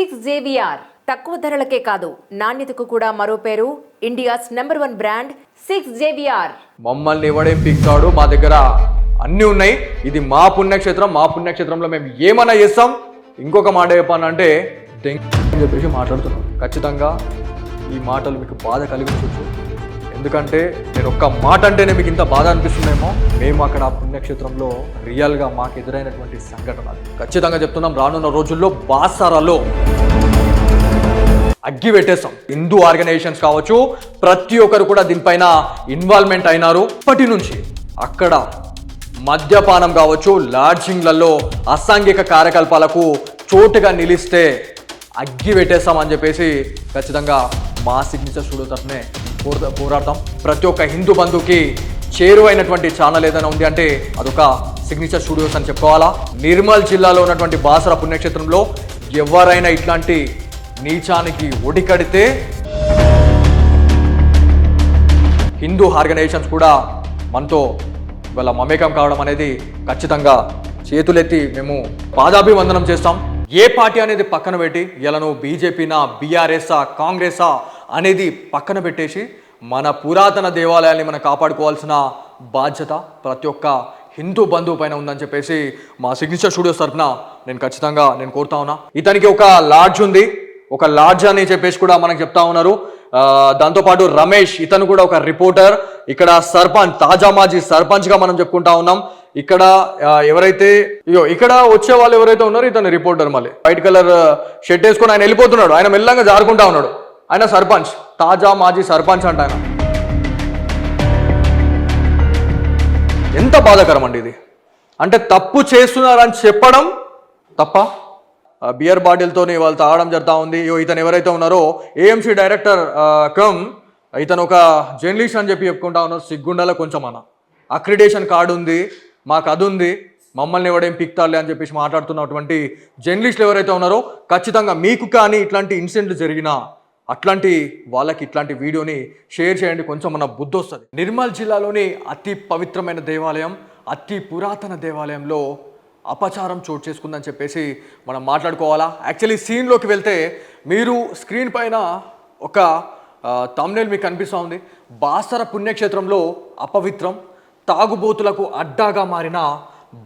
Six JVR తక్కువ ధరలకే కాదు నాణ్యతకు కూడా మరో పేరు India's number 1 brand six JVR. మమ్మల్ని ఎవడేం పీక్తాడు, మా దగ్గర అన్నీ ఉన్నాయి, ఇది మా పుణ్యక్షేత్రం, మా పుణ్యక్షేత్రంలో మేము ఏమన్నా చేస్తాం. ఇంకొక మాట చెప్పానంటే అని చెప్పేసి మాట్లాడుతున్నాం. ఖచ్చితంగా ఈ మాటలు మీకు బాధ కలిగించవచ్చు, ఎందుకంటే నేను ఒక్క మాట అంటేనే మీకు ఇంత బాధ అనిపిస్తుందేమో. మేము అక్కడ ఆ పుణ్యక్షేత్రంలో రియల్గా మాకు ఎదురైనటువంటి సంఘటన ఖచ్చితంగా చెప్తున్నాం. రానున్న రోజుల్లో బాసారాలో అగ్గి పెట్టేస్తాం. హిందూ ఆర్గనైజేషన్స్ కావచ్చు, ప్రతి ఒక్కరు కూడా దీనిపైన ఇన్వాల్వ్మెంట్ అయినారు. ఇప్పటి నుంచి అక్కడ మద్యపానం కావచ్చు, లాడ్జింగ్లలో అసాంఘిక కార్యకలాపాలకు చోటుగా నిలిస్తే అగ్గి పెట్టేస్తామని చెప్పేసి ఖచ్చితంగా మా సిగ్నేచర్ స్టూడియో తరఫునే పోరాడతాం. ప్రతి ఒక్క హిందూ బంధువుకి చేరువైనటువంటి ఛానల్ ఏదైనా ఉంది అంటే అదొక సిగ్నేచర్ స్టూడియోస్ అని చెప్పుకోవాలా. నిర్మల్ జిల్లాలో ఉన్నటువంటి బాసర పుణ్యక్షేత్రంలో ఎవరైనా ఇట్లాంటి నీచానికి ఒడికడితే హిందూ ఆర్గనైజేషన్స్ కూడా మనతో వాళ్ళ మమేకం కావడం అనేది ఖచ్చితంగా చేతులెత్తి మేము పాదాభివందనం చేస్తాం. ఏ పార్టీ అనేది పక్కన పెట్టి ఇలా నువ్వు బీజేపీనా, బీఆర్ఎస్ఆ, కాంగ్రెసా అనేది పక్కన పెట్టేసి మన పురాతన దేవాలయాన్ని మనం కాపాడుకోవాల్సిన బాధ్యత ప్రతి ఒక్క హిందూ బంధువు పైన ఉందని చెప్పేసి మా సిగ్నేచర్ స్టూడియోస్ తరఫున నేను ఖచ్చితంగా కోరుతా ఉన్నా. ఇతనికి ఒక లాడ్జ్ ఉంది, ఒక లాడ్జ్ అని చెప్పేసి కూడా మనకు చెప్తా ఉన్నారు. దాంతోపాటు రమేష్, ఇతను కూడా ఒక రిపోర్టర్. ఇక్కడ సర్పంచ్, తాజా మాజీ సర్పంచ్గా మనం చెప్పుకుంటా ఉన్నాం. ఇక్కడ ఎవరైతే ఇక్కడ వచ్చే వాళ్ళు ఎవరైతే ఉన్నారో ఇతను రిపోర్టర్, మళ్ళీ వైట్ కలర్ షర్ట్ వేసుకొని ఆయన వెళ్ళిపోతున్నాడు. ఆయన మెల్లంగా జారుకుంటా ఉన్నాడు. ఆయన సర్పంచ్, తాజా మాజీ సర్పంచ్ అంట ఆయన. ఎంత బాధాకరం అండి ఇది. అంటే తప్పు చేస్తున్నారని చెప్పడం తప్ప. బియర్ బాటిల్తోని వాళ్ళు తాగడం జరుగుతూ ఉంది. ఇతను ఎవరైతే ఉన్నారో ఏఎంసీ డైరెక్టర్ ఇతను ఒక జర్నలిస్ట్ అని చెప్పి చెప్పుకుంటా ఉన్నారు. సిగ్గుండాల కొంచెం అన్న అక్రిడేషన్ కార్డు ఉంది, మాకు అది ఉంది, మమ్మల్ని ఎవడేం పిక్తారులే అని చెప్పేసి మాట్లాడుతున్నటువంటి జర్నలిస్టులు ఎవరైతే ఉన్నారో ఖచ్చితంగా మీకు కానీ ఇట్లాంటి ఇన్సిడెంట్లు జరిగినా అట్లాంటి వాళ్ళకి ఇట్లాంటి వీడియోని షేర్ చేయండి, కొంచెం మన బుద్ధి వస్తుంది. నిర్మల్ జిల్లాలోని అతి పవిత్రమైన దేవాలయం, అతి పురాతన దేవాలయంలో అపచారం చోటు చేసుకుందని చెప్పేసి మనం మాట్లాడుకోవాలా. యాక్చువల్లీ సీన్లోకి వెళ్తే మీరు స్క్రీన్ పైన ఒక థంబ్నెయిల్ మీకు కనిపిస్తూ ఉంది. బాసర పుణ్యక్షేత్రంలో అపవిత్రం, తాగుబోతులకు అడ్డాగా మారిన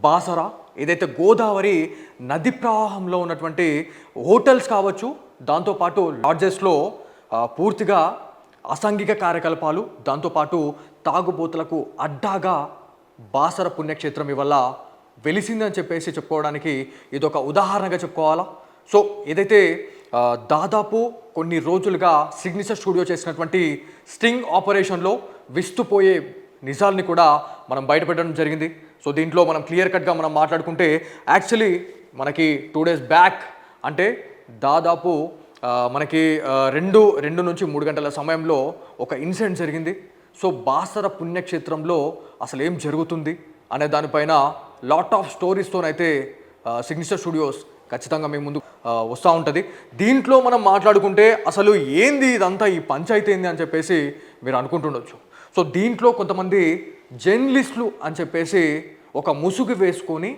బాసర, ఏదైతే గోదావరి నది ప్రవాహంలో ఉన్నటువంటి హోటల్స్ కావచ్చు, దాంతోపాటు లాడ్జెస్లో పూర్తిగా అసాంఘిక కార్యకలాపాలు, దాంతోపాటు తాగుబోతులకు అడ్డాగా బాసర పుణ్యక్షేత్రం ఇవల్ల వెలిసిందని చెప్పేసి చెప్పుకోవడానికి ఇదొక ఉదాహరణగా చెప్పుకోవాలా. సో ఏదైతే దాదాపు కొన్ని రోజులుగా సిగ్నేచర్ స్టూడియో చేసినటువంటి స్టింగ్ ఆపరేషన్లో విస్తుపోయే నిజాల్ని కూడా మనం బయటపెట్టడం జరిగింది. సో దీంట్లో మనం క్లియర్ కట్గా మనం మాట్లాడుకుంటే యాక్చువల్లీ మనకి 2 days బ్యాక్, అంటే దాదాపు మనకి 2 నుంచి 3 గంటల సమయంలో ఒక ఇన్సిడెంట్ జరిగింది. సో బాసర పుణ్యక్షేత్రంలో అసలు ఏం జరుగుతుంది అనే దానిపైన లాట్ ఆఫ్ స్టోరీస్తోనైతే సిగ్నేచర్ స్టూడియోస్ ఖచ్చితంగా మీ ముందు వస్తూ ఉంటుంది. దీంట్లో మనం మాట్లాడుకుంటే అసలు ఏంది ఇదంతా, ఈ పంచాయతీ ఏంది అని చెప్పేసి మీరు అనుకుంటుండొచ్చు. సో దీంట్లో కొంతమంది జర్నలిస్టులు అని చెప్పేసి ఒక ముసుగు వేసుకొని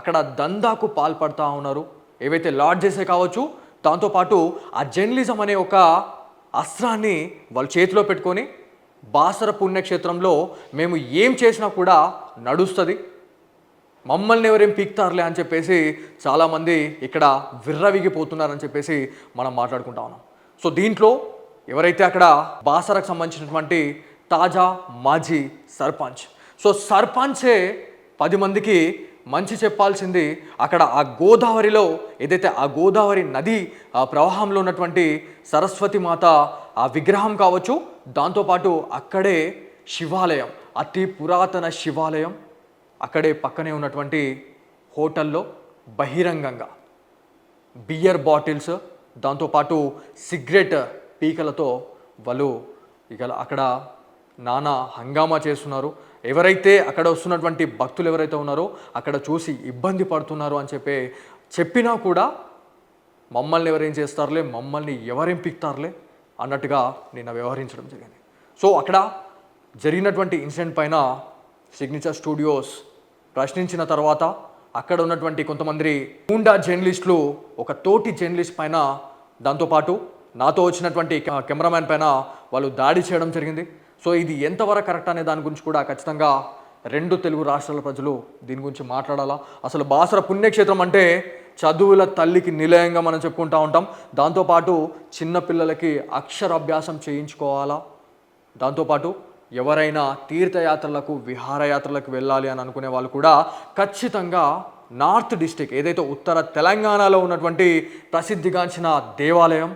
అక్కడ దందాకు పాల్పడుతూ ఉన్నారు. ఏవైతే లాడ్జెసే కావచ్చు, దాంతోపాటు ఆ జర్నలిజం అనే ఒక అస్త్రాన్ని వాళ్ళ చేతిలో పెట్టుకొని బాసర పుణ్యక్షేత్రంలో మేము ఏం చేసినా కూడా నడుస్తుంది, మమ్మల్ని ఎవరేం పీక్తారులే అని చెప్పేసి చాలామంది ఇక్కడ విర్రవిగిపోతున్నారని చెప్పేసి మనం మాట్లాడుకుంటా ఉన్నాం. సో దీంట్లో ఎవరైతే అక్కడ బాసరకు సంబంధించినటువంటి తాజా మాజీ సర్పంచ్, సో సర్పంచే 10 మందికి మంచి చెప్పాల్సింది. అక్కడ ఆ గోదావరిలో ఏదైతే ఆ గోదావరి నది ప్రవాహంలో ఉన్నటువంటి సరస్వతి మాత ఆ విగ్రహం కావచ్చు, దాంతోపాటు అక్కడే శివాలయం, అతి పురాతన శివాలయం, అక్కడే పక్కనే ఉన్నటువంటి హోటల్లో బహిరంగంగా బియర్ బాటిల్స్, దాంతోపాటు సిగరెట్ పీకలతో వాళ్ళు అక్కడ నానా హంగామా చేస్తున్నారు. ఎవరైతే అక్కడ వస్తున్నటువంటి భక్తులు ఎవరైతే ఉన్నారో అక్కడ చూసి ఇబ్బంది పడుతున్నారు అని చెప్పినా కూడా మమ్మల్ని ఎవరేం చేస్తారులే, మమ్మల్ని ఎవరేం పిక్తారులే అన్నట్టుగా నిన్న వ్యవహరించడం జరిగింది. సో అక్కడ జరిగినటువంటి ఇన్సిడెంట్ పైన సిగ్నేచర్ స్టూడియోస్ ప్రశ్నించిన తర్వాత అక్కడ ఉన్నటువంటి కొంతమంది గూండా జర్నలిస్టులు ఒక తోటి జర్నలిస్ట్ పైన, దాంతోపాటు నాతో వచ్చినటువంటి కెమెరామ్యాన్ పైన వాళ్ళు దాడి చేయడం జరిగింది. సో ఇది ఎంతవరకు కరెక్ట్ అనే దాని గురించి కూడా ఖచ్చితంగా రెండు తెలుగు రాష్ట్రాల ప్రజలు దీని గురించి మాట్లాడాలా. అసలు బాసర పుణ్యక్షేత్రం అంటే చదువుల తల్లికి నిలయంగా మనం చెప్పుకుంటూ ఉంటాం. దాంతోపాటు చిన్నపిల్లలకి అక్షరాభ్యాసం చేయించుకోవాలా. దాంతోపాటు ఎవరైనా తీర్థయాత్రలకు విహారయాత్రలకు వెళ్ళాలి అని అనుకునే వాళ్ళు కూడా ఖచ్చితంగా నార్త్ డిస్టిక్ ఏదైతే ఉత్తర తెలంగాణలో ఉన్నటువంటి ప్రసిద్ధిగాంచిన దేవాలయం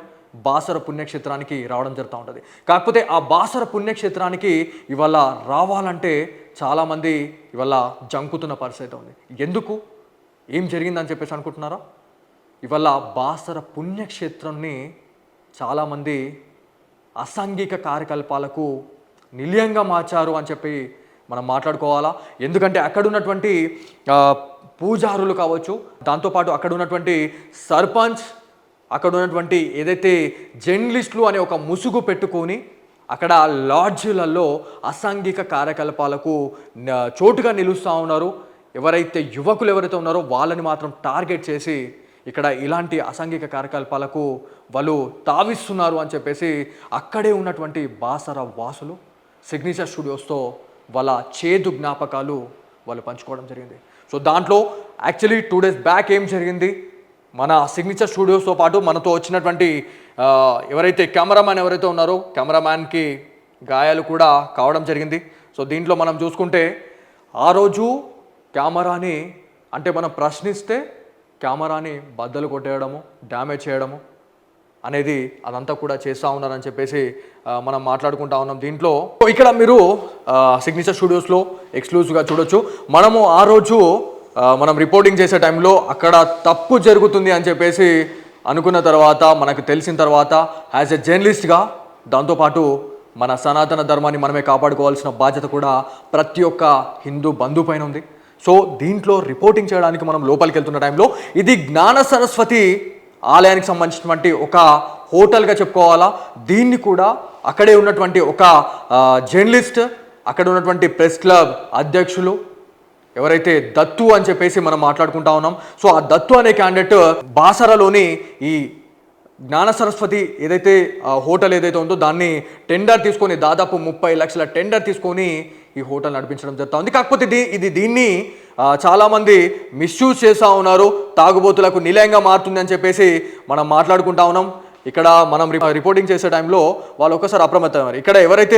బాసర పుణ్యక్షేత్రానికి రావడం జరుగుతూ ఉంటుంది. కాకపోతే ఆ బాసర పుణ్యక్షేత్రానికి ఇవాళ రావాలంటే చాలామంది ఇవాళ జంకుతున్న పరిస్థితి ఉంది. ఎందుకు, ఏం జరిగిందని చెప్పేసి అనుకుంటున్నారా? ఇవాళ బాసర పుణ్యక్షేత్రాన్ని చాలామంది అసాంఘిక కార్యకలాపాలకు నిలయంగా మార్చారు అని చెప్పి మనం మాట్లాడుకోవాలా. ఎందుకంటే అక్కడ ఉన్నటువంటి పూజారులు కావచ్చు, దాంతోపాటు అక్కడ ఉన్నటువంటి సర్పంచ్, అక్కడ ఉన్నటువంటి ఏదైతే జర్నలిస్టులు అనే ఒక ముసుగు పెట్టుకొని అక్కడ లాడ్జీలలో అసాంఘిక కార్యకలాపాలకు చోటుగా నిలుస్తూ ఉన్నారు. ఎవరైతే యువకులు ఎవరైతే ఉన్నారో వాళ్ళని మాత్రం టార్గెట్ చేసి ఇక్కడ ఇలాంటి అసాంఘిక కార్యకలాపాలకు వాళ్ళు తావిస్తున్నారు అని చెప్పేసి అక్కడే ఉన్నటువంటి బాసర వాసులు సిగ్నేచర్ స్టూడియోస్తో వాళ్ళ చేదు జ్ఞాపకాలు వాళ్ళు పంచుకోవడం జరిగింది. సో దాంట్లో యాక్చువల్లీ 2 days బ్యాక్ ఏం జరిగింది, మన సిగ్నేచర్ స్టూడియోస్తో పాటు మనతో వచ్చినటువంటి ఎవరైతే కెమెరామ్యాన్ ఎవరైతే ఉన్నారో కెమెరామ్యాన్కి గాయాలు కూడా కావడం జరిగింది. సో దీంట్లో మనం చూసుకుంటే ఆ రోజు కెమెరాని అంటే మనం ప్రశ్నిస్తే కెమెరాని బద్దలు కొట్టేయడము, డ్యామేజ్ చేయడము అనేది అదంతా కూడా చేస్తూ ఉన్నారని చెప్పేసి మనం మాట్లాడుకుంటా ఉన్నాం. దీంట్లో ఇక్కడ మీరు సిగ్నేచర్ స్టూడియోస్లో ఎక్స్క్లూజివ్గా చూడొచ్చు. మనము ఆ రోజు మనం రిపోర్టింగ్ చేసే టైంలో అక్కడ తప్పు జరుగుతుంది అని చెప్పేసి అనుకున్న తర్వాత, మనకు తెలిసిన తర్వాత యాజ్ ఎ జర్నలిస్ట్గా దాంతోపాటు మన సనాతన ధర్మాన్ని మనమే కాపాడుకోవాల్సిన బాధ్యత కూడా ప్రతి ఒక్క హిందూ బంధు పైన ఉంది. సో దీంట్లో రిపోర్టింగ్ చేయడానికి మనం లోపలికి వెళ్తున్న టైంలో ఇది జ్ఞాన సరస్వతి ఆలయానికి సంబంధించినటువంటి ఒక హోటల్గా చెప్పుకోవాలా. దీన్ని కూడా అక్కడే ఉన్నటువంటి ఒక జర్నలిస్ట్, అక్కడ ఉన్నటువంటి ప్రెస్ క్లబ్ అధ్యక్షులు ఎవరైతే దత్తు అని చెప్పేసి మనం మాట్లాడుకుంటా ఉన్నాం. సో ఆ దత్తు అనే క్యాండిడేట్ బాసరలోని ఈ జ్ఞాన సరస్వతి ఏదైతే హోటల్ ఏదైతే ఉందో దాన్ని టెండర్ తీసుకొని దాదాపు 30 లక్షల టెండర్ తీసుకొని ఈ హోటల్ నడిపించడం జరుగుతూ ఉంది. కాకపోతే దీన్ని చాలామంది మిస్యూజ్ చేస్తూ ఉన్నారు, తాగుబోతులకు నిలయంగా మారుతుంది అని చెప్పేసి మనం మాట్లాడుకుంటా ఉన్నాం. ఇక్కడ మనం రిపోర్టింగ్ చేసే టైంలో వాళ్ళు ఒక్కసారి అప్రమత్తమయ్యారు. ఇక్కడ ఎవరైతే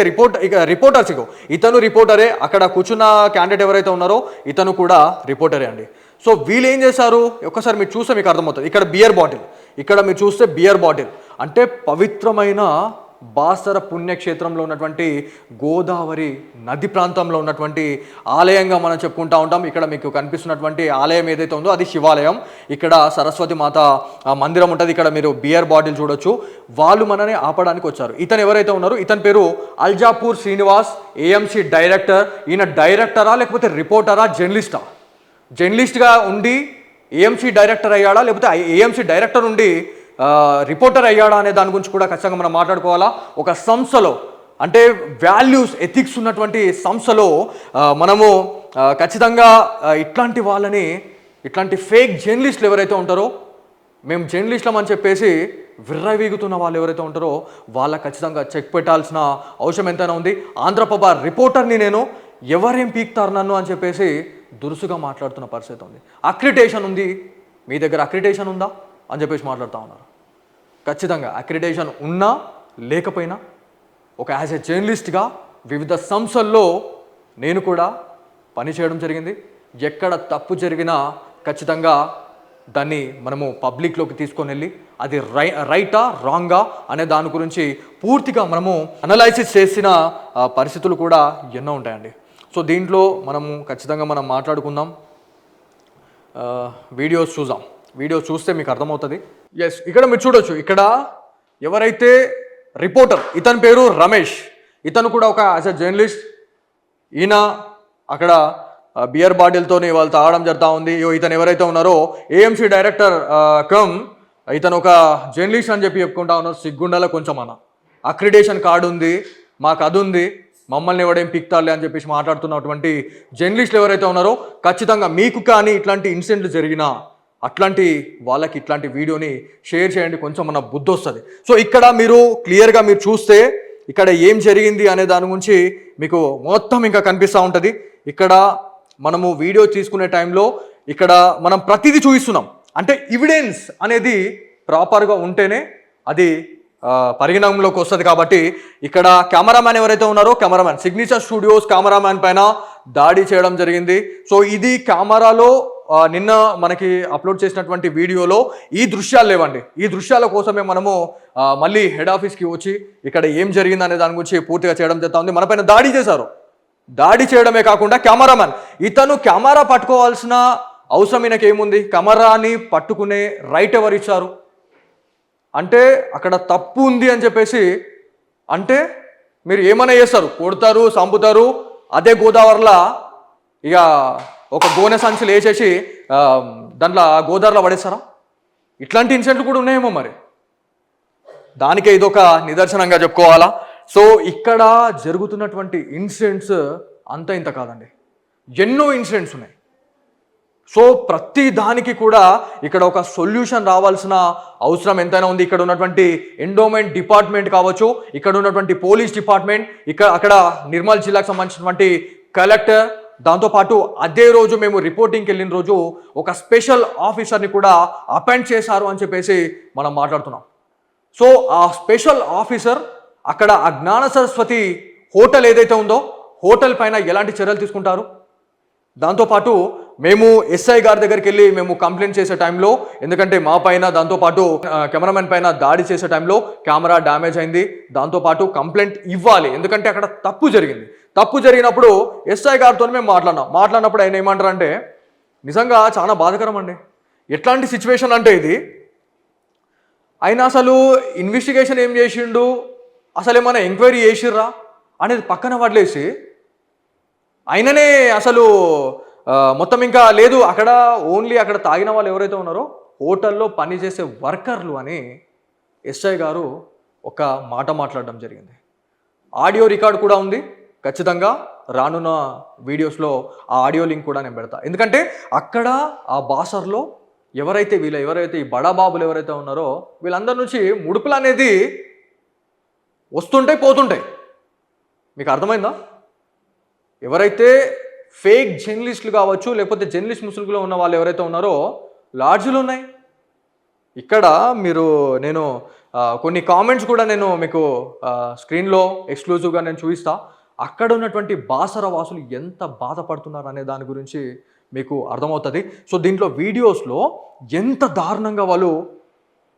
రిపోర్టర్స్ ఇతను రిపోర్టరే, అక్కడ కూర్చున్న క్యాండిడేట్ ఎవరైతే ఉన్నారో ఇతను కూడా రిపోర్టరే అండి. సో వీళ్ళు ఏం చేశారు ఒక్కసారి మీరు చూస్తే మీకు అర్థమవుతుంది. ఇక్కడ బియర్ బాటిల్, ఇక్కడ మీరు చూస్తే బియర్ బాటిల్ అంటే పవిత్రమైన బాసర పుణ్యక్షేత్రంలో ఉన్నటువంటి గోదావరి నది ప్రాంతంలో ఉన్నటువంటి ఆలయంగా మనం చెప్పుకుంటా ఉంటాం. ఇక్కడ మీకు కనిపిస్తున్నటువంటి ఆలయం ఏదైతే ఉందో అది శివాలయం. ఇక్కడ సరస్వతి మాత మందిరం ఉంటుంది. ఇక్కడ మీరు బియర్ బాటిల్ చూడొచ్చు. వాళ్ళు మనని ఆపడానికి వచ్చారు. ఇతను ఎవరైతే ఉన్నారో ఇతని పేరు అల్జాపూర్ శ్రీనివాస్, ఏఎంసీ డైరెక్టర్. ఈయన డైరెక్టరా లేకపోతే రిపోర్టరా, జర్నలిస్టా? జర్నలిస్ట్గా ఉండి ఏఎంసీ డైరెక్టర్ అయ్యాడా లేకపోతే ఏఎంసీ డైరెక్టర్ ఉండి రిపోర్టర్ అయ్యాడా అనే దాని గురించి కూడా ఖచ్చితంగా మనం మాట్లాడుకోవాలా. ఒక సంస్థలో అంటే వాల్యూస్ ఎథిక్స్ ఉన్నటువంటి సంస్థలో మనము ఖచ్చితంగా ఇట్లాంటి వాళ్ళని, ఇట్లాంటి ఫేక్ జర్నలిస్టులు ఎవరైతే ఉంటారో, మేము జర్నలిస్టులం అని చెప్పేసి విర్రవీగుతున్న వాళ్ళు ఎవరైతే ఉంటారో వాళ్ళకి ఖచ్చితంగా చెక్ పెట్టాల్సిన అవసరం ఎంతైనా ఉంది. ఆంధ్రప్రభ రిపోర్టర్ని నేను, ఎవరేం పీక్తారు నన్ను అని చెప్పేసి దురుసుగా మాట్లాడుతున్న పరిస్థితి ఉంది. అక్రిటేషన్ ఉంది, మీ దగ్గర అక్రిటేషన్ ఉందా అని చెప్పేసి మాట్లాడుతూ ఉన్నారు. ఖచ్చితంగా అక్రిటేషన్ ఉన్నా లేకపోయినా ఒక యాజ్ ఎ జర్నలిస్ట్గా వివిధ సంస్థల్లో నేను కూడా పనిచేయడం జరిగింది. ఎక్కడ తప్పు జరిగినా ఖచ్చితంగా దాన్ని మనము పబ్లిక్లోకి తీసుకొని వెళ్ళి అది రైటా రాంగా అనే దాని గురించి పూర్తిగా మనము అనలైసిస్ చేసిన పరిస్థితులు కూడా ఎన్నో ఉంటాయండి. సో దీంట్లో మనము ఖచ్చితంగా మనం మాట్లాడుకుందాం. వీడియోస్ చూద్దాం. వీడియో చూస్తే మీకు అర్థమవుతుంది. ఎస్, ఇక్కడ మీరు చూడొచ్చు. ఇక్కడ ఎవరైతే రిపోర్టర్, ఇతని పేరు రమేష్. ఇతను కూడా ఒక యాజ్ ఎ జర్నలిస్ట్. ఈయన అక్కడ బియర్ బాటిల్తోని వాళ్ళు తాగడం జరుగుతూ ఉంది. ఇతను ఎవరైతే ఉన్నారో ఏఎంసీ డైరెక్టర్ ఇతను ఒక జర్నలిస్ట్ అని చెప్పి చెప్పుకుంటా ఉన్నారు. సిగ్గుండాల కొంచెం అన్న అక్రిడేషన్ కార్డు ఉంది, మాకు అది ఉంది, మమ్మల్ని ఎవడేం పిక్తారులే అని చెప్పేసి మాట్లాడుతున్నటువంటి జర్నలిస్టులు ఎవరైతే ఉన్నారో ఖచ్చితంగా మీకు కానీ ఇట్లాంటి ఇన్సిడెంట్లు జరిగినా అట్లాంటి వాళ్ళకి ఇట్లాంటి వీడియోని షేర్ చేయండి, కొంచెం మన బుద్ధి వస్తుంది. సో ఇక్కడ మీరు క్లియర్గా మీరు చూస్తే ఇక్కడ ఏం జరిగింది అనే దాని గురించి మీకు మొత్తం ఇంకా కనిపిస్తూ ఉంటుంది. ఇక్కడ మనము వీడియో తీసుకునే టైంలో ఇక్కడ మనం ప్రతిదీ చూపిస్తున్నాం. అంటే ఎవిడెన్స్ అనేది ప్రాపర్గా ఉంటేనే అది పరిగణంలోకి వస్తుంది. కాబట్టి ఇక్కడ కెమెరామ్యాన్ ఎవరైతే ఉన్నారో కెమెరామ్యాన్ సిగ్నేచర్ స్టూడియోస్ కెమెరామ్యాన్ పైన దాడి చేయడం జరిగింది. సో ఇది కెమెరాలో నిన్న మనకి అప్లోడ్ చేసినటువంటి వీడియోలో ఈ దృశ్యాలు లేవండి. ఈ దృశ్యాల కోసమే మనము మళ్ళీ హెడ్ ఆఫీస్కి వచ్చి ఇక్కడ ఏం జరిగింది అనే దాని గురించి పూర్తిగా చేయడం జరుగుతూ ఉంది. మన పైన దాడి చేశారు. దాడి చేయడమే కాకుండా కెమెరామ్యాన్ ఇతను కెమెరా పట్టుకోవాల్సిన అవసరం ఈయనకి ఏముంది? కెమెరాని పట్టుకునే రైట్ ఎవరు ఇచ్చారు? అంటే అక్కడ తప్పు ఉంది అని చెప్పేసి అంటే మీరు ఏమైనా చేస్తారు, కొడతారు, చంపుతారు. అదే గోదావరిలో ఇక ఒక గోనె సంచులు వేసేసి దాంట్లో గోదావరిలో పడేస్తారా? ఇట్లాంటి ఇన్సిడెంట్లు కూడా ఉన్నాయేమో మరి. దానికే ఇదొక నిదర్శనంగా చెప్పుకోవాలా. సో ఇక్కడ జరుగుతున్నటువంటి ఇన్సిడెంట్స్ అంత ఇంత కాదండి, ఎన్నో ఇన్సిడెంట్స్ ఉన్నాయి. సో ప్రతి దానికి కూడా ఇక్కడ ఒక సొల్యూషన్ రావాల్సిన అవసరం ఎంతైనా ఉంది. ఇక్కడ ఉన్నటువంటి ఎండోమెంట్ డిపార్ట్మెంట్ కావచ్చు, ఇక్కడ ఉన్నటువంటి పోలీస్ డిపార్ట్మెంట్, అక్కడ నిర్మల్ జిల్లాకు సంబంధించినటువంటి కలెక్టర్, దాంతోపాటు అదే రోజు మేము రిపోర్టింగ్కి వెళ్ళిన రోజు ఒక స్పెషల్ ఆఫీసర్ని కూడా అపాయింట్ చేశారు అని చెప్పేసి మనం మాట్లాడుతున్నాం. సో ఆ స్పెషల్ ఆఫీసర్ అక్కడ ఆ జ్ఞాన సరస్వతి హోటల్ ఏదైతే ఉందో హోటల్ పైన ఎలాంటి చర్యలు తీసుకుంటారు? దాంతోపాటు మేము ఎస్ఐ గారి దగ్గరికి వెళ్ళి మేము కంప్లైంట్ చేసే టైంలో, ఎందుకంటే మా పైన దాంతోపాటు కెమెరామెన్ పైన దాడి చేసే టైంలో కెమెరా డ్యామేజ్ అయింది, దాంతోపాటు కంప్లైంట్ ఇవ్వాలి, ఎందుకంటే అక్కడ తప్పు జరిగింది. తప్పు జరిగినప్పుడు ఎస్ఐ గారితో మేము మాట్లాడినప్పుడు ఆయన ఏమంటారంటే నిజంగా చాలా బాధాకరం అండి. ఎట్లాంటి సిచ్యువేషన్ అంటే ఇది, ఆయన అసలు ఇన్వెస్టిగేషన్ ఏం చేసిండు, అసలు ఏమైనా ఎంక్వైరీ చేసిర్రా అనేది పక్కన వదిలేసి ఆయననే అసలు మొత్తం ఇంకా లేదు, అక్కడ ఓన్లీ అక్కడ తాగిన వాళ్ళు ఎవరైతే ఉన్నారో హోటల్లో పనిచేసే వర్కర్లు అని ఎస్ఐ గారు ఒక మాట మాట్లాడడం జరిగింది. ఆడియో రికార్డ్ కూడా ఉంది. ఖచ్చితంగా రానున్న వీడియోస్లో ఆ ఆడియో లింక్ కూడా నేను పెడతా. ఎందుకంటే అక్కడ ఆ బాసర్లో ఎవరైతే ఈ బడాబాబులు ఎవరైతే ఉన్నారో వీళ్ళందరి నుంచి ముడుపులు అనేది వస్తుంటాయి, పోతుంటాయి. మీకు అర్థమైందా? ఎవరైతే ఫేక్ జర్నలిస్టులు కావచ్చు, లేకపోతే జర్నలిస్ట్ ముసుగులో ఉన్న వాళ్ళు ఎవరైతే ఉన్నారో లాడ్జ్లు ఉన్నాయి. ఇక్కడ నేను కొన్ని కామెంట్స్ కూడా నేను మీకు స్క్రీన్లో ఎక్స్క్లూజివ్గా నేను చూపిస్తా. అక్కడ ఉన్నటువంటి బాసర వాసులు ఎంత బాధపడుతున్నారు అనే దాని గురించి మీకు అర్థమవుతుంది. సో దీంట్లో వీడియోస్లో ఎంత దారుణంగా వాళ్ళు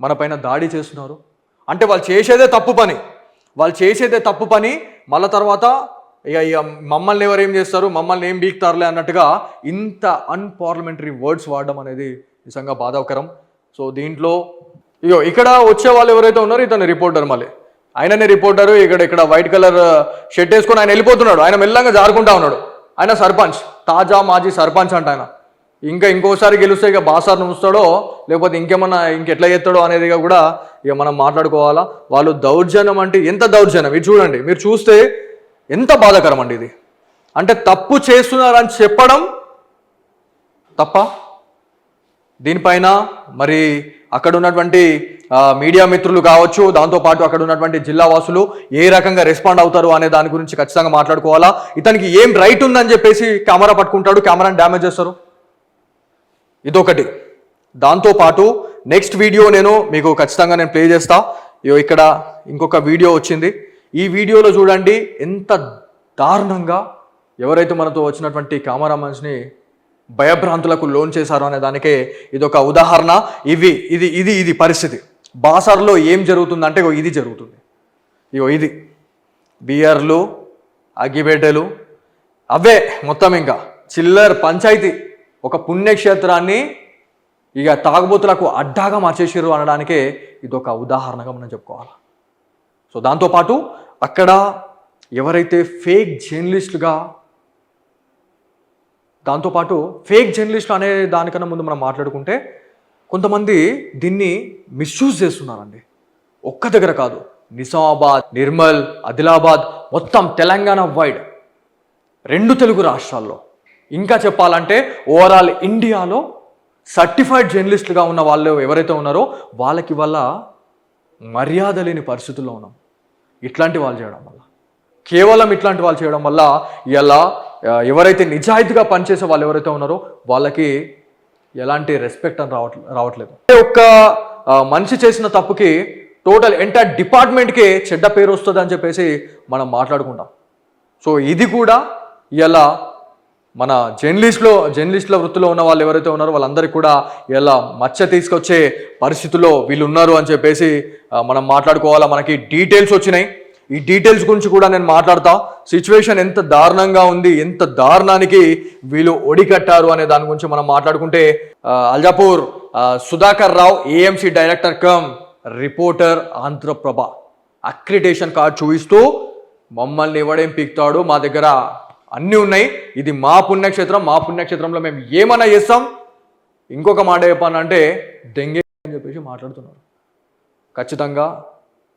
మన పైన దాడి చేస్తున్నారు అంటే వాళ్ళు చేసేదే తప్పు పని మళ్ళీ తర్వాత ఇక మమ్మల్ని ఎవరేం చేస్తారు, మమ్మల్ని ఏం బీక్తారులే అన్నట్టుగా ఇంత అన్పార్లమెంటరీ వర్డ్స్ వాడడం అనేది నిజంగా బాధాకరం. సో దీంట్లో ఇక్కడ వచ్చే వాళ్ళు ఎవరైతే ఉన్నారో ఇతను రిపోర్టర్, మళ్ళీ ఆయననే రిపోర్టరు. ఇక్కడ వైట్ కలర్ షర్ట్ వేసుకొని ఆయన వెళ్ళిపోతున్నాడు. ఆయన మెల్లంగా జారుకుంటా ఉన్నాడు. ఆయన సర్పంచ్, తాజా మాజీ సర్పంచ్ అంట ఆయన. ఇంకోసారి గెలిస్తే ఇక బాసార్ను ఉంచుతాడో లేకపోతే ఇంకెట్లా చేస్తాడో అనేది కూడా ఇక మనం మాట్లాడుకోవాలా. వాళ్ళు దౌర్జన్యం అంటే ఎంత దౌర్జన్యం ఇది చూడండి. మీరు చూస్తే ఎంత బాధాకరం అండి ఇది. అంటే తప్పు చేస్తున్నారని చెప్పడం తప్ప. దీనిపైన మరి అక్కడ ఉన్నటువంటి మీడియా మిత్రులు కావచ్చు, దాంతోపాటు అక్కడ ఉన్నటువంటి జిల్లా వాసులు ఏ రకంగా రెస్పాండ్ అవుతారు అనే దాని గురించి ఖచ్చితంగా మాట్లాడుకోవాలా. ఇతనికి ఏం రైట్ ఉందని చెప్పేసి కెమెరా పట్టుకుంటాడు, కెమెరాని డ్యామేజ్ చేస్తారు, ఇదొకటి. దాంతోపాటు నెక్స్ట్ వీడియో మీకు ఖచ్చితంగా నేను ప్లే చేస్తా. ఇక్కడ ఇంకొక వీడియో వచ్చింది. ఈ వీడియోలో చూడండి ఎంత దారుణంగా ఎవరైతే మనతో వచ్చినటువంటి కెమెరామెన్స్ని భయభ్రాంతులకు లోన్ చేశారు అనే దానికే ఇదొక ఉదాహరణ. ఇది పరిస్థితి. బాసర్లో ఏం జరుగుతుందంటే ఇది జరుగుతుంది. ఇది బియర్లు, అగ్గిబెట్టెలు, అవే మొత్తం ఇంకా చిల్లర్ పంచాయతీ. ఒక పుణ్యక్షేత్రాన్ని ఇక తాగుబోతులకు అడ్డాగా మార్చేసారు అనడానికే ఇదొక ఉదాహరణగా మనం చెప్పుకోవాలి. సో దాంతోపాటు అక్కడ ఎవరైతే ఫేక్ జర్నలిస్టులు అనే దానికన్నా ముందు మనం మాట్లాడుకుంటే కొంతమంది దీన్ని మిస్యూజ్ చేస్తున్నారండి. ఒక్క దగ్గర కాదు, నిజామాబాద్, నిర్మల్, ఆదిలాబాద్ మొత్తం తెలంగాణ వైడ్ 2 తెలుగు రాష్ట్రాల్లో ఇంకా చెప్పాలంటే ఓవరాల్ ఇండియాలో సర్టిఫైడ్ జర్నలిస్టులుగా ఉన్న వాళ్ళు ఎవరైతే ఉన్నారో వాళ్ళకి వల్ల మర్యాద లేని పరిస్థితుల్లో ఉన్నాం. ఇట్లాంటి వాళ్ళు చేయడం వల్ల, కేవలం ఇట్లాంటి వాళ్ళు చేయడం వల్ల ఇలా ఎవరైతే నిజాయితీగా పనిచేసే వాళ్ళు ఎవరైతే ఉన్నారో వాళ్ళకి ఎలాంటి రెస్పెక్ట్ అని రావట్లేదు. ఒక్క మనిషి చేసిన తప్పుకి టోటల్ ఎంటైర్ డిపార్ట్మెంట్కి చెడ్డ పేరు వస్తుంది అని చెప్పేసి మనం మాట్లాడుకుంటాం. సో ఇది కూడా ఇలా మన జర్నలిస్టుల వృత్తిలో ఉన్న వాళ్ళు ఎవరైతే ఉన్నారో వాళ్ళందరికీ కూడా ఇలా మచ్చ తీసుకొచ్చే పరిస్థితుల్లో వీళ్ళు ఉన్నారు అని చెప్పేసి మనం మాట్లాడుకోవాలా. మనకి డీటెయిల్స్ వచ్చినాయి, ఈ డీటెయిల్స్ గురించి కూడా నేను మాట్లాడతా. సిచ్యువేషన్ ఎంత దారుణంగా ఉంది, ఎంత దారుణానికి వీళ్ళు ఒడికట్టారు అనే దాని గురించి మనం మాట్లాడుకుంటే Aljapur Sudhakar Rao AMC director cum reporter Andhra Prabha accreditation card చూపిస్తూ మమ్మల్ని ఎవడేం పీక్తాడు, మా దగ్గర అన్నీ ఉన్నాయి, ఇది మా పుణ్యక్షేత్రం, మా పుణ్యక్షేత్రంలో మేము ఏమన్నా చేస్తాం, ఇంకొక మాట చెప్పానంటే దెంగే అని చెప్పేసి మాట్లాడుతున్నారు. ఖచ్చితంగా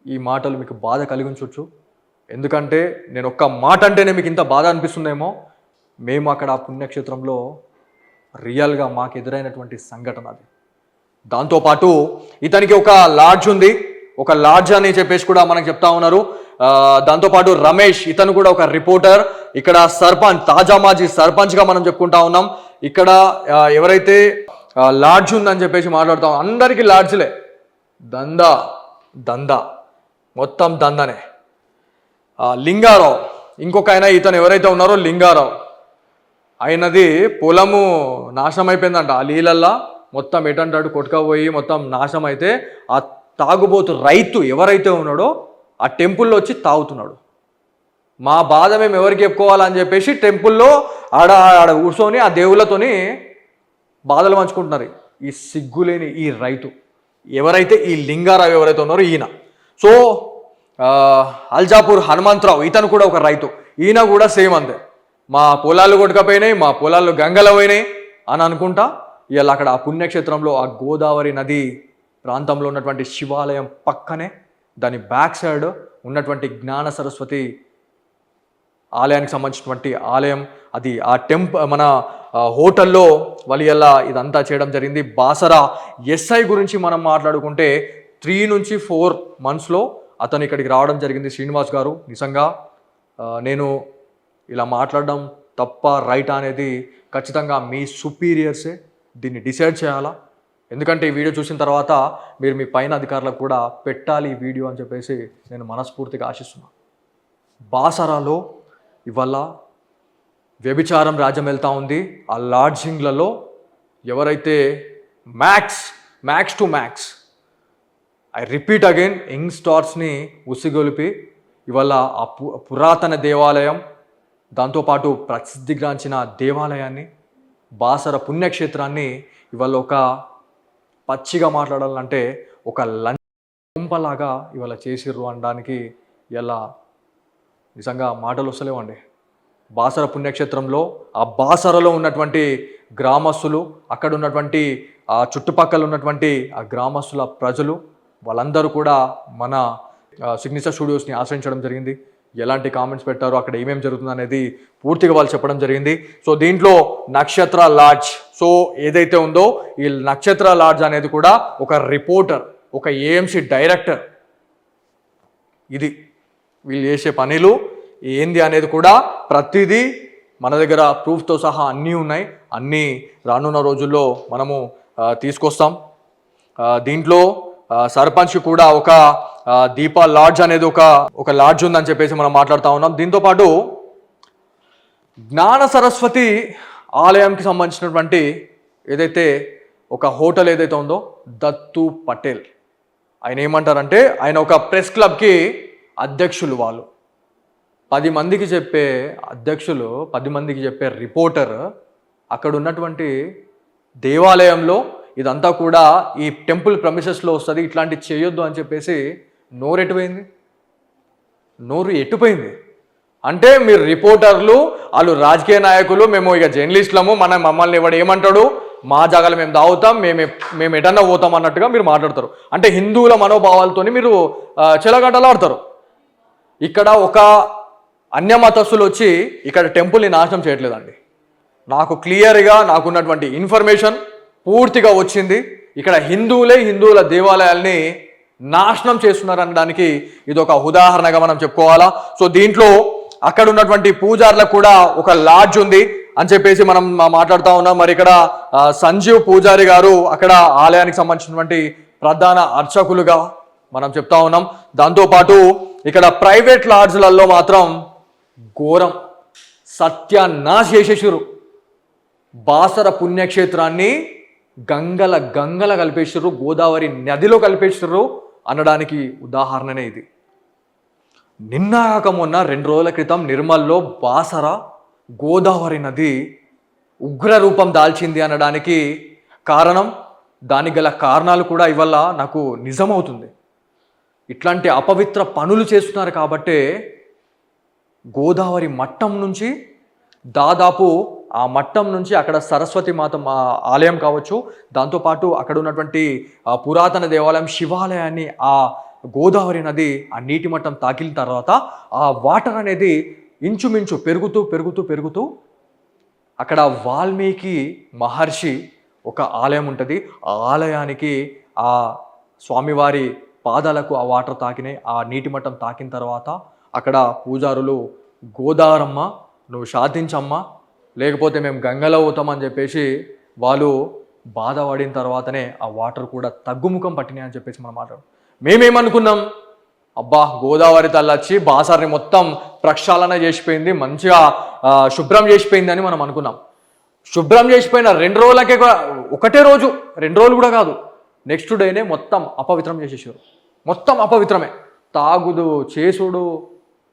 ఈ మాటలు మీకు బాధ కలిగించవచ్చు. ఎందుకంటే నేను ఒక్క మాట అంటేనే మీకు ఇంత బాధ అనిపిస్తుందేమో. మేము అక్కడ ఆ పుణ్యక్షేత్రంలో రియల్గా మాకు ఎదురైనటువంటి సంఘటన అది. దాంతోపాటు ఇతనికి ఒక లాడ్జ్ ఉంది, ఒక లాడ్జ్ అని చెప్పేసి కూడా మనకు చెప్తా ఉన్నారు. దాంతోపాటు రమేష్ ఇతను కూడా ఒక రిపోర్టర్, ఇక్కడ సర్పంచ్, తాజా మాజీ సర్పంచ్గా మనం చెప్పుకుంటా ఉన్నాం. ఇక్కడ ఎవరైతే లాడ్జ్ ఉందని చెప్పేసి మాట్లాడుతాం, అందరికీ లాడ్జ్లే, దందా మొత్తం దందనే. లింగారావు ఇంకొక ఆయన, ఇతను ఎవరైతే ఉన్నారో లింగారావు, ఆయనది పొలము నాశనం అయిపోయిందంట ఆ నీళ్ళల్లా, మొత్తం ఎటంటాడు కొట్టుకపోయి మొత్తం నాశనం అయితే ఆ తాగుబోతు రైతు ఎవరైతే ఉన్నాడో ఆ టెంపుల్లో వచ్చి తాగుతున్నాడు. మా బాధ మేము ఎవరికి చెప్పుకోవాలని చెప్పేసి టెంపుల్లో ఆడ కూర్చొని ఆ దేవుళ్ళతోని బాధలు పంచుకుంటున్నారు. ఈ సిగ్గులేని ఈ రైతు ఎవరైతే ఈ లింగారావు ఎవరైతే ఉన్నారో ఈయన. సో అల్జాపూర్ హనుమంతరావు ఇతను కూడా ఒక రైతు, ఈయన కూడా సేమ్ అంతే, మా పొలాలు కొట్టుకపోయినాయి, మా పొలాలు గంగలు పోయినాయి అని అనుకుంటా ఇలా అక్కడ ఆ పుణ్యక్షేత్రంలో ఆ గోదావరి నది ప్రాంతంలో ఉన్నటువంటి శివాలయం పక్కనే దాని బ్యాక్ సైడ్ ఉన్నటువంటి జ్ఞాన సరస్వతి ఆలయానికి సంబంధించినటువంటి ఆలయం అది. ఆ మన హోటల్లో వాళ్ళు ఇలా ఇదంతా చేయడం జరిగింది. బాసరా ఎస్ఐ గురించి మనం మాట్లాడుకుంటే 3 నుంచి 4 monthsలో అతను ఇక్కడికి రావడం జరిగింది. శ్రీనివాస్ గారు, నిజంగా నేను ఇలా మాట్లాడడం తప్ప రైటా అనేది ఖచ్చితంగా మీ సుపీరియర్సే దీన్ని డిసైడ్ చేయాలా. ఎందుకంటే ఈ వీడియో చూసిన తర్వాత మీరు మీ పైన అధికారులకు కూడా పెట్టాలి ఈ వీడియో అని చెప్పేసి నేను మనస్ఫూర్తిగా ఆశిస్తున్నాను. బాసరాలో ఇవాళ వ్యభిచారం రాజ్యం వెళ్తూ ఉంది. ఆ లాడ్జింగ్లలో ఎవరైతే max to max, I repeat again, young స్టార్స్ని ఉసిగొలిపి ఇవాళ ఆ పురాతన దేవాలయం, దాంతోపాటు ప్రసిద్ధిగాంచిన దేవాలయాన్ని, బాసర పుణ్యక్షేత్రాన్ని ఇవాళ ఒక పచ్చిగా మాట్లాడాలంటే ఒక లంపలాగా ఇవాళ చేసిర్రు అనడానికి ఇలా నిజంగా మాటలు వస్తలేవండి. బాసర పుణ్యక్షేత్రంలో ఆ బాసరలో ఉన్నటువంటి గ్రామస్తులు, అక్కడ ఉన్నటువంటి ఆ చుట్టుపక్కల ఉన్నటువంటి ఆ గ్రామస్తుల ప్రజలు వాళ్ళందరూ కూడా మన సిగ్నేచర్ స్టూడియోస్ని ఆశ్రయించడం జరిగింది. ఎలాంటి కామెంట్స్ పెట్టారో, అక్కడ ఏమేమి జరుగుతుంది అనేది పూర్తిగా వాళ్ళు చెప్పడం జరిగింది. సో దీంట్లో నక్షత్ర లాడ్జ్, సో ఏదైతే ఉందో ఈ నక్షత్ర లాడ్జ్ అనేది కూడా ఒక రిపోర్టర్, ఒక ఏఎంసీ డైరెక్టర్, ఇది వీళ్ళు చేసే పనులు ఏంది అనేది కూడా ప్రతిదీ మన దగ్గర ప్రూఫ్తో సహా అన్నీ ఉన్నాయి. అన్నీ రానున్న రోజుల్లో మనము తీసుకొస్తాం. దీంట్లో సర్పంచ్ కూడా ఒక దీపా లాడ్జ్ అనేది ఒక లాడ్జ్ ఉందని చెప్పేసి మనం మాట్లాడుతూ ఉన్నాం. దీంతోపాటు జ్ఞాన సరస్వతి ఆలయంకి సంబంధించినటువంటి ఏదైతే ఒక హోటల్ ఏదైతే ఉందో దత్తు పటేల్, ఆయన ఏమంటారంటే ఆయన ఒక ప్రెస్ క్లబ్కి అధ్యక్షులు. వాళ్ళు 10 మందికి చెప్పే అధ్యక్షులు, 10 మందికి చెప్పే రిపోర్టర్, అక్కడ ఉన్నటువంటి దేవాలయంలో ఇదంతా కూడా ఈ టెంపుల్ ప్రమిసెస్లో వస్తుంది, ఇట్లాంటి చేయొద్దు అని చెప్పేసి నోరు ఎట్టుపోయింది. అంటే మీరు రిపోర్టర్లు, వాళ్ళు రాజకీయ నాయకులు, మేము ఇక జర్నలిస్టులము, మమ్మల్ని ఎవడు ఏమంటాడు, మా జాగాలు మేము దావుతాం, మేము ఎటన్నా పోతాం అన్నట్టుగా మీరు మాట్లాడతారు. అంటే హిందువుల మనోభావాలతోని మీరు చెలగడ్డలాడతారు. ఇక్కడ ఒక అన్య మతస్థులు వచ్చి ఇక్కడ టెంపుల్ని నాశనం చేయట్లేదండి. నాకు క్లియర్గా నాకున్నటువంటి ఇన్ఫర్మేషన్ పూర్తిగా వచ్చింది. ఇక్కడ హిందువుల దేవాలయాల్ని నాశనం చేస్తున్నారనడానికి ఇది ఒక ఉదాహరణగా మనం చెప్పుకోవాలా. సో దీంట్లో అక్కడ ఉన్నటువంటి పూజారులకు కూడా ఒక లాడ్జ్ ఉంది అని చెప్పేసి మనం మాట్లాడుతూ ఉన్నాం. మరి ఇక్కడ సంజీవ్ పూజారి గారు అక్కడ ఆలయానికి సంబంధించినటువంటి ప్రధాన అర్చకులుగా మనం చెప్తా ఉన్నాం. దాంతోపాటు ఇక్కడ ప్రైవేట్ లాడ్జ్లలో మాత్రం ఘోరం సత్యానాశ చేసేసారు. బాసర పుణ్యక్షేత్రాన్ని గంగల కలిపేసారు, గోదావరి నదిలో కలిపేసారు అనడానికి ఉదాహరణనే ఇది. నిన్నాక మొన్న 2 రోజుల క్రితం నిర్మల్లో బాసర గోదావరి నది ఉగ్ర రూపం దాల్చింది అనడానికి కారణం, దానికి గల కారణాలు కూడా ఇవాళ నాకు నిజమవుతుంది. ఇట్లాంటి అపవిత్ర పనులు చేస్తున్నారు కాబట్టే గోదావరి మట్టం నుంచి దాదాపు ఆ మట్టం నుంచి అక్కడ సరస్వతి మాత ఆలయం కావచ్చు, దాంతోపాటు అక్కడ ఉన్నటువంటి పురాతన దేవాలయం శివాలయాన్ని ఆ గోదావరి నది ఆ నీటి మట్టం తాకిన తర్వాత ఆ వాటర్ అనేది ఇంచుమించు పెరుగుతూ అక్కడ వాల్మీకి మహర్షి ఒక ఆలయం ఉంటుంది. ఆ ఆలయానికి ఆ స్వామివారి పాదాలకు ఆ వాటర్ తాకినాయి. ఆ నీటి మట్టం తాకిన తర్వాత అక్కడ పూజారులు గోదావరమ్మ నువ్వు శాంతించమ్మా, లేకపోతే మేము గంగలో అవుతామని చెప్పేసి వాళ్ళు బాధపడిన తర్వాతనే ఆ వాటర్ కూడా తగ్గుముఖం పట్టినాయి అని చెప్పేసి మనం మాట్లాడు. మేమేమనుకున్నాం, అబ్బా గోదావరి తల్లొచ్చి బాసర్ని మొత్తం ప్రక్షాళన చేసిపోయింది, మంచిగా శుభ్రం చేసిపోయింది అని మనం అనుకున్నాం. శుభ్రం చేసిపోయిన 2 రోజులకే ఒకటే రోజు 2 రోజులు కూడా కాదు, నెక్స్ట్ డేనే మొత్తం అపవిత్రం చేసేసారు. మొత్తం అపవిత్రమే, తాగుడు చేసుడు.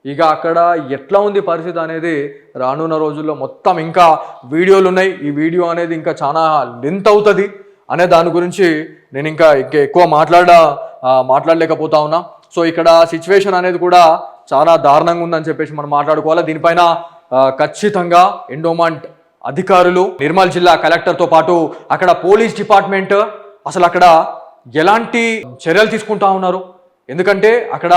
ఇక అక్కడ ఎట్లా ఉంది పరిస్థితి అనేది రానున్న రోజుల్లో మొత్తం ఇంకా వీడియోలు ఉన్నాయి. ఈ వీడియో అనేది ఇంకా చాలా లెంత్ అవుతుంది అనే దాని గురించి నేను ఇంకా ఎక్కువ మాట్లాడలేకపోతా ఉన్నా. సో ఇక్కడ సిచ్యువేషన్ అనేది కూడా చాలా దారుణంగా ఉందని చెప్పేసి మనం మాట్లాడుకోవాలి. దీనిపైన ఖచ్చితంగా ఎండోమెంట్ అధికారులు, నిర్మల్ జిల్లా కలెక్టర్తో పాటు అక్కడ పోలీస్ డిపార్ట్మెంట్ అసలు అక్కడ ఎలాంటి చర్యలు తీసుకుంటా ఉన్నారు, ఎందుకంటే అక్కడ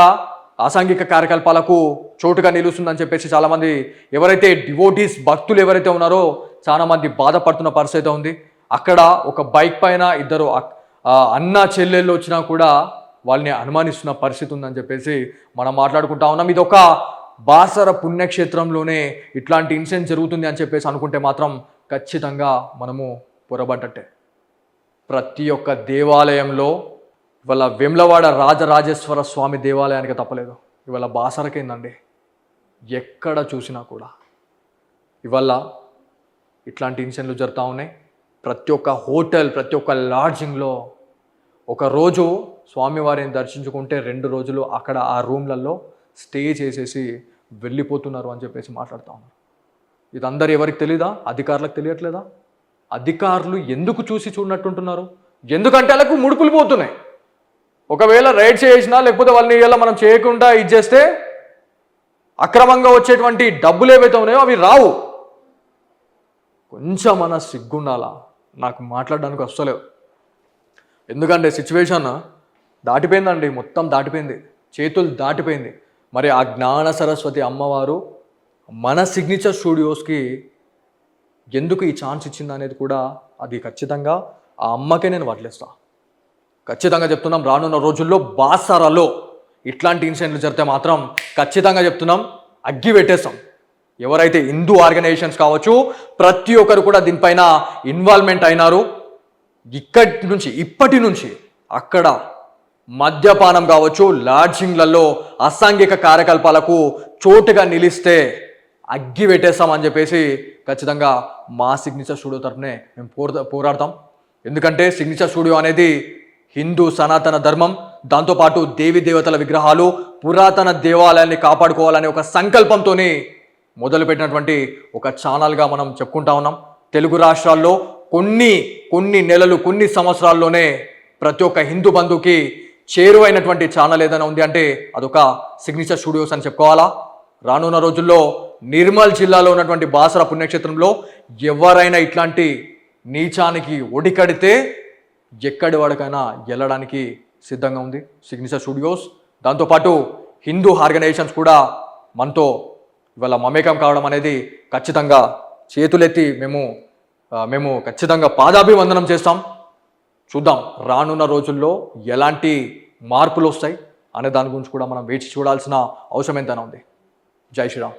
అసాంఘిక కార్యకలాపాలకు చోటుగా నిలుస్తుందని చెప్పేసి చాలామంది ఎవరైతే డివోటీస్ భక్తులు ఎవరైతే ఉన్నారో చాలా మంది బాధపడుతున్న పరిస్థితి ఉంది. అక్కడ ఒక బైక్ పైన 2 అన్న చెల్లెళ్ళు వచ్చినా కూడా వాళ్ళని అనుమానిస్తున్న పరిస్థితి ఉందని చెప్పేసి మనం మాట్లాడుకుంటా ఉన్నాం. ఇది ఒక బాసర పుణ్యక్షేత్రంలోనే ఇట్లాంటి ఇన్సిడెంట్ జరుగుతుంది అని చెప్పేసి అనుకుంటే మాత్రం ఖచ్చితంగా మనము పొరబడ్డట్టే. ప్రతి ఒక్క దేవాలయంలో ఇవాళ వేములవాడ రాజరాజేశ్వర స్వామి దేవాలయానికి తప్పలేదు, ఇవాళ బాసరకేందండి ఎక్కడ చూసినా కూడా ఇవాళ ఇట్లాంటి ఇన్సిడెంట్లు జరుగుతూ ఉన్నాయి. ప్రతి ఒక్క హోటల్, ప్రతి ఒక్క లాడ్జింగ్లో ఒక రోజు స్వామివారిని దర్శించుకుంటే 2 రోజులు అక్కడ ఆ రూమ్లలో స్టే చేసేసి వెళ్ళిపోతున్నారు అని చెప్పేసి మాట్లాడుతూ ఉన్నారు. ఇది అందరు ఎవరికి తెలీదా? అధికారులకు తెలియట్లేదా? అధికారులు ఎందుకు చూసి చూడనట్టుంటున్నారు? ఎందుకంటే వాళ్ళకు ముడుపులు పోతున్నాయి. ఒకవేళ రైడ్ చేసినా లేకపోతే వాళ్ళని ఇలా మనం చేయకుండా ఇచ్చేస్తే అక్రమంగా వచ్చేటువంటి డబ్బులు ఏవైతే ఉన్నాయో అవి రావు. కొంచెం మన సిగ్గుండాలా, నాకు మాట్లాడడానికి వస్తలేవు. ఎందుకంటే సిచ్యువేషన్ దాటిపోయిందండి, మొత్తం దాటిపోయింది, చేతులు దాటిపోయింది. మరి ఆ జ్ఞాన సరస్వతి అమ్మవారు మన సిగ్నేచర్ స్టూడియోస్కి ఎందుకు ఈ ఛాన్స్ ఇచ్చింది అనేది కూడా అది ఖచ్చితంగా ఆ అమ్మకే నేను వదిలేస్తా. ఖచ్చితంగా చెప్తున్నాం, రానున్న రోజుల్లో బాసరలో ఇట్లాంటి ఇన్సిడెంట్లు జరిగితే మాత్రం ఖచ్చితంగా చెప్తున్నాం అగ్గి పెట్టేస్తాం. ఎవరైతే హిందూ ఆర్గనైజేషన్స్ కావచ్చు ప్రతి ఒక్కరు కూడా దీనిపైన ఇన్వాల్వ్మెంట్ అయినారు. ఇప్పటి నుంచి అక్కడ మద్యపానం కావచ్చు, లాడ్జింగ్లలో అసాంఘిక కార్యకలాపాలకు చోటుగా నిలిస్తే అగ్గి పెట్టేస్తామని చెప్పేసి ఖచ్చితంగా మా సిగ్నేచర్ స్టూడియో తరఫునే మేము పోరాడతాం. ఎందుకంటే సిగ్నేచర్ స్టూడియో అనేది హిందూ సనాతన ధర్మం, దాంతోపాటు దేవి దేవతల విగ్రహాలు, పురాతన దేవాలయాన్ని కాపాడుకోవాలనే ఒక సంకల్పంతో మొదలుపెట్టినటువంటి ఒక ఛానల్గా మనం చెప్పుకుంటా ఉన్నాం. తెలుగు రాష్ట్రాల్లో కొన్ని నెలలు, కొన్ని సంవత్సరాల్లోనే ప్రతి ఒక్క హిందూ బంధువుకి చేరువైనటువంటి ఛానల్ ఏదైనా ఉంది అంటే అదొక సిగ్నేచర్ స్టూడియోస్ అని చెప్పుకోవాలా. రానున్న రోజుల్లో నిర్మల్ జిల్లాలో ఉన్నటువంటి బాసర పుణ్యక్షేత్రంలో ఎవరైనా ఇట్లాంటి నీచానికి ఒడికడితే ఎక్కడి వాడికైనా వెళ్ళడానికి సిద్ధంగా ఉంది సిగ్నేచర్ స్టూడియోస్. దాంతోపాటు హిందూ ఆర్గనైజేషన్స్ కూడా మనతో ఇవాళ మమేకం కావడం అనేది ఖచ్చితంగా చేతులెత్తి మేము ఖచ్చితంగా పాదాభివందనం చేస్తాం. చూద్దాం రానున్న రోజుల్లో ఎలాంటి మార్పులు వస్తాయి అనే దాని గురించి కూడా మనం వేచి చూడాల్సిన అవసరం ఎంతైనా ఉంది. జై శ్రీరామ్.